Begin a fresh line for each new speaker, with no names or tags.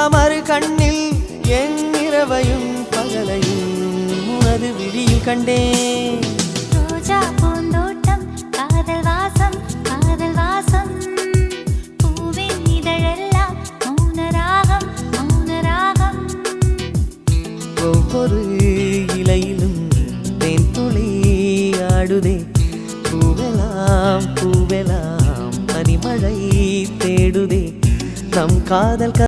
மறு கண்ணில் என் இரவையும் பகலையும் உனது விழியில் கண்டேன்.
ரோஜா பூந்தோட்டம் காதல் வாசம் காதல் வாசம் பூவின் இதழெல்லாம் மௌனராகம் மௌனராகம்.
ஒவ்வொரு இலையிலும் தேன் துளி ஆடுதே. பூவெல்லாம் பூவெல்லாம் பனிமழை தேடுதே. நம் காதல்